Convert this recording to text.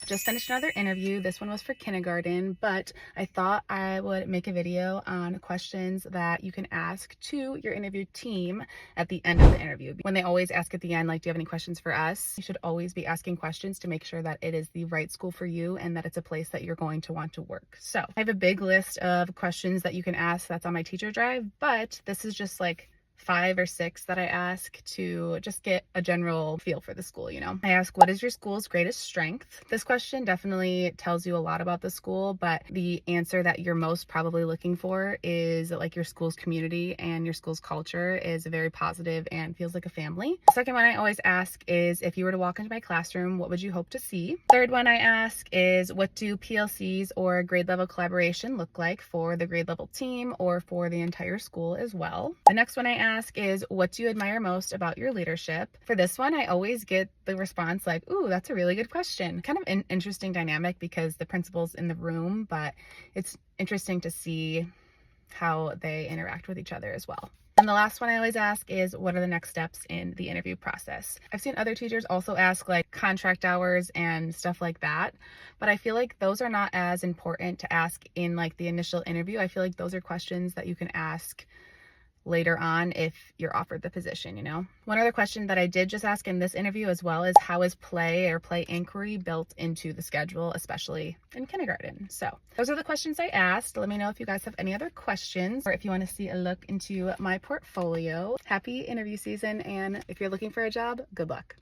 Just finished another interview. This one was for kindergarten, but I thought I would make a video on questions that you can ask to your interview team at the end of the interview. When they always ask at the end, like, do you have any questions for us? You should always be asking questions to make sure that it is the right school for you and that it's a place that you're going to want to work. So I have a big list of questions that you can ask that's on my teacher drive, but this is just like 5 or 6 that I ask to just get a general feel for the school, you know. I ask, what is your school's greatest strength? This question definitely tells you a lot about the school, but the answer that you're most probably looking for is like your school's community and your school's culture is very positive and feels like a family. The second one I always ask is, if you were to walk into my classroom, what would you hope to see? Third one I ask is, what do PLCs or grade level collaboration look like for the grade level team or for the entire school as well? The next one I ask is, what do you admire most about your leadership? For this one, I always get the response like, ooh, that's a really good question. Kind of an interesting dynamic because the principal's in the room, but it's interesting to see how they interact with each other as well. And the last one I always ask is, what are the next steps in the interview process? I've seen other teachers also ask like contract hours and stuff like that, but I feel like those are not as important to ask in like the initial interview. I feel like those are questions that you can ask later on if you're offered the position, you know. One other question that I did just ask in this interview as well is, how is play or play inquiry built into the schedule, especially in kindergarten? So those are the questions I asked. Let me know if you guys have any other questions or if you want to see a look into my portfolio. Happy interview season, and if you're looking for a job, good luck.